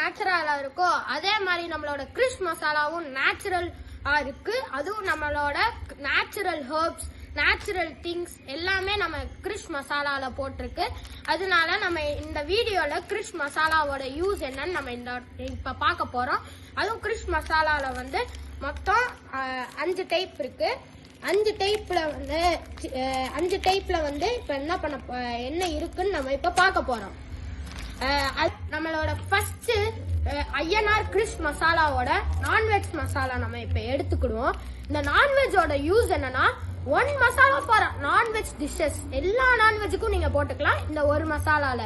நேச்சுரலா இருக்கோ அதே மாதிரி நம்மளோட கிரிஷ் மசாலாவும் நேச்சுரலா இருக்கு. அதுவும் நம்மளோட நேச்சுரல் ஹெர்ப்ஸ், நேச்சுரல் திங்ஸ் எல்லாமே நம்ம கிரிஷ் மசாலால போட்டிருக்கு. அதனால நம்ம இந்த வீடியோல கிரிஷ் மசாலாவோட யூஸ் என்னன்னு நம்ம இப்ப பார்க்க போறோம். அதுவும் கிரிஷ் மசாலால வந்து மொத்தம் 5 டைப் இருக்கு. 5 டைப்ல வந்து இப்ப என்ன இருக்குன்னு நம்ம இப்ப பார்க்க போறோம். நம்மளோட ஃபர்ஸ்ட் ஐஎன்ஆர் கிரிஷ் மசாலாவோட நான்வெஜ் மசாலா நம்ம இப்ப எடுத்துக்கிடுவோம். இந்த நான்வெஜ்ஜோட யூஸ் என்னன்னா, 1 மசாலா ஃபார் நான்வெஜ் டிஷ்ஷஸ். எல்லா நான்வெஜ்ஜுக்கும் நீங்க போட்டுக்கலாம். இந்த ஒரு மசாலால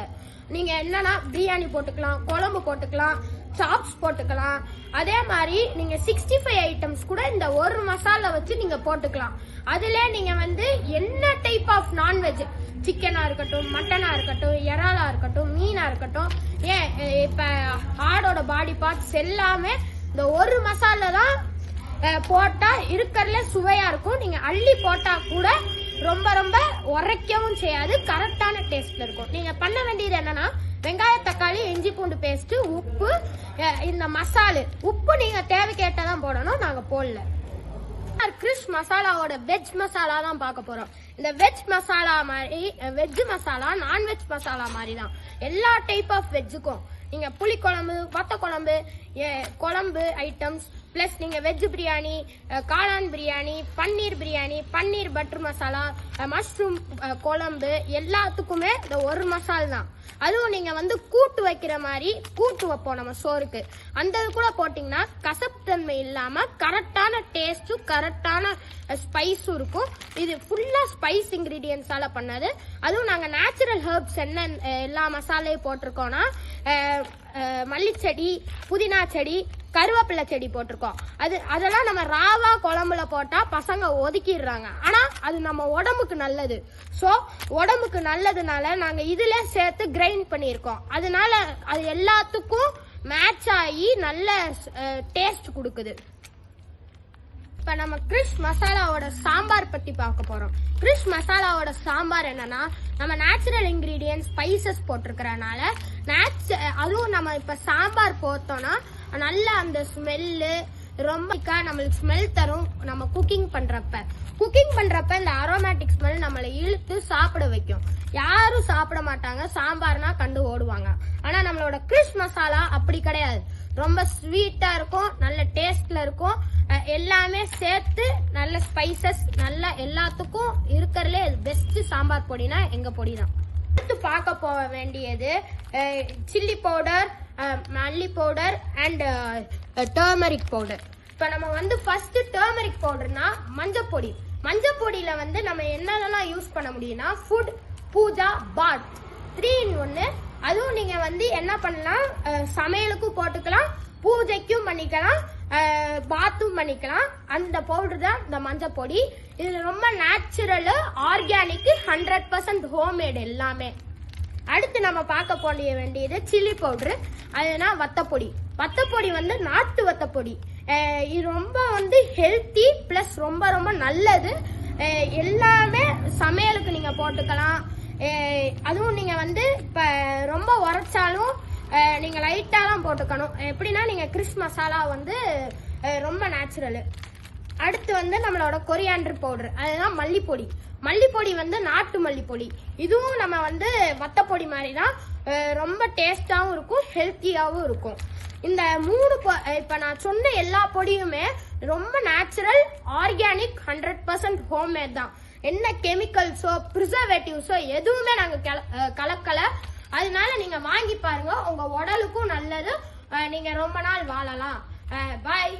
நீங்க என்னன்னா பிரியாணி போட்டுக்கலாம், குழம்பு போட்டுக்கலாம், சாப்ஸ் போட்டுக்கலாம். அதே மாதிரி நீங்க 65 ஐட்டம்ஸ் கூட இந்த ஒரு மசாலா வச்சு நீங்க போட்டுக்கலாம். அதுல நீங்க வந்து என்ன டைப் ஆஃப் நான்வெஜ், சிக்கனா இருக்கட்டும், மட்டனா இருக்கட்டும், இறாலா இருக்கட்டும், மீனா இருக்கட்டும், ஏன் இப்ப ஆடோட பாடி பார்ட்ஸ் எல்லாமே இந்த ஒரு மசாலா தான் போட்டா இருக்கிறதுல சுவையா இருக்கும். நீங்க அள்ளி போட்டா கூட ரொம்ப ரொம்ப உரைக்கவும் செய்யாது, கரெக்டான டேஸ்ட்ல இருக்கும். நீங்க பண்ண வேண்டியது என்னன்னா, வெங்காய, தக்காளி, இஞ்சி பூண்டு பேஸ்ட், உப்பு, இந்த மசாலு. உப்பு நீங்க தேவைக்கேட்டதான் போடணும், நாங்க போடல. கிரிஷ் மசாலாவோட வெஜ் மசாலா தான் பார்க்க போறோம். இந்த வெஜ் மசாலா மாதிரி, வெஜ் மசாலா நான்வெஜ் மசாலா மாதிரி தான். எல்லா டைப் ஆஃப் வெஜ்ஜுக்கும் நீங்க புளி குழம்பு, வத்த குழம்பு, குழம்பு ஐட்டம்ஸ், பிளஸ் நீங்க வெஜ் பிரியாணி, காளான் பிரியாணி, பன்னீர் பிரியாணி, பன்னீர் பட்டர் மசாலா, மஷ்ரூம் குழம்பு எல்லாத்துக்குமே இந்த ஒரு மசாலா தான். அதுவும் நீங்க வந்து கூட்டு வைக்கிற மாதிரி கூட்டு வைப்போம் நம்ம சோறுக்கு, அந்த கூட போட்டீங்கன்னா கசப்புத்தன்மை இல்லாம கரெக்டான டேஸ்டும் கரெக்டான ஸ்பைஸும் இருக்கும். இது ஃபுல்லா ஸ்பைஸ் இன்கிரீடியன்ஸால பண்ணது. அதுவும் நாங்க நேச்சுரல் ஹெர்ப்ஸ் என்ன எல்லா மசாலையும் போட்டிருக்கோம்னா, மல்லிச்செடி, புதினா செடி, கருவேப்பிலை செடி போட்டிருக்கோம். அதெல்லாம் நம்ம ராவா குழம்புல போட்டா பசங்க ஒதுக்கிடுறாங்க. ஆனா அது நம்ம உடம்புக்கு நல்லது. சோ உடம்புக்கு நல்லதுனால நாங்க இதுல சேர்த்து கிரைண்ட் பண்ணியிருக்கோம். அதனால அது எல்லாத்துக்கும் மேட்ச் ஆகி நல்ல டேஸ்ட் கொடுக்குது. இப்ப நம்ம கிரிஷ் மசாலாவோட சாம்பார் பத்தி பார்க்க போறோம். கிரிஷ் மசாலாவோட சாம்பார் என்னன்னா, நம்ம நேச்சுரல் இன்கிரீடியன்ட் ஸ்பைசஸ் போட்டிருக்கிறனால அதுவும் நம்ம இப்ப சாம்பார் போட்டோம்னா நல்ல அந்த ஸ்மெல்லு ரொம்ப நம்மளுக்கு ஸ்மெல் தரும். நம்ம குக்கிங் பண்றப்ப இந்த அரோமேட்டிக் ஸ்மெல் நம்மளை இழுத்து சாப்பிட வைக்கும். யாரும் சாப்பிட மாட்டாங்க, சாம்பார்னா கண்டு ஓடுவாங்க. ஆனா நம்மளோட கிரிஷ் மசாலா அப்படி கிடையாது. ரொம்ப ஸ்வீட்டா இருக்கும், நல்ல டேஸ்ட்ல இருக்கும். எல்லாமே சேர்த்து நல்ல ஸ்பைசஸ், நல்ல எல்லாத்துக்கும் இருக்கிறதுலே பெஸ்ட் சாம்பார் பொடினா எங்க பொடி தான். அடுத்து பார்க்க போக வேண்டியது சில்லி பவுடர், மல்லி பவுடர் அண்ட் டர்மரிக் பவுடர். இப்ப நம்ம வந்து ஃபர்ஸ்ட் டர்மரிக் பவுடர்னா மஞ்சப்பொடியில வந்து நம்ம என்னென்னலாம் யூஸ் பண்ண முடியும்னா, ஃபுட், பூஜா, பாத் 3 in 1. அதுவும் நீங்க வந்து என்ன பண்ணலாம், சமையலுக்கும் போட்டுக்கலாம், பூஜைக்கும் பண்ணிக்கலாம், பாத்தும் பண்ணிக்கலாம். அந்த பவுடர் தான் இந்த மஞ்சள் பொடி. இது ரொம்ப நேச்சுரல், ஆர்கானிக், 100% ஹோம்மேட் எல்லாமே. அடுத்து நம்ம பார்க்க போக வேண்டியது சில்லி பவுடர். அதுனா வத்தப்பொடி வந்து நாட்டு வத்தப்பொடி. இது ரொம்ப வந்து ஹெல்த்தி பிளஸ் ரொம்ப ரொம்ப நல்லது. எல்லாமே சமையலுக்கு நீங்க போட்டுக்கலாம். அதுவும் நீங்க வந்து இப்ப ரொம்ப உரைச்சாலும் நீங்க லைட்டாலாம் போட்டுக்கணும். எப்படின்னா நீங்க கிரிஷ் மசாலா வந்து ரொம்ப நேச்சுரல். அடுத்து வந்து நம்மளோட கொரியாண்டர் பவுடர், அதுதான் மல்லிப்பொடி வந்து நாட்டு மல்லிப்பொடி. இதுவும் நம்ம வந்து வத்தப்பொடி மாதிரி தான், ரொம்ப டேஸ்டாவும் இருக்கும், ஹெல்த்தியாவும் இருக்கும். இந்த 3 இப்ப நான் சொன்ன எல்லா பொடியுமே ரொம்ப நேச்சுரல், ஆர்கானிக், 100% ஹோம்மேட் தான். என்ன கெமிக்கல்ஸோ ப்ரிசர்வேட்டிவ்ஸோ எதுவுமே நாங்க கலக்கல. அதனால நீங்க வாங்கி பாருங்க, உங்க உடலுக்கும் நல்லது. நீங்க ரொம்ப நாள் வாழலாம். பாய்.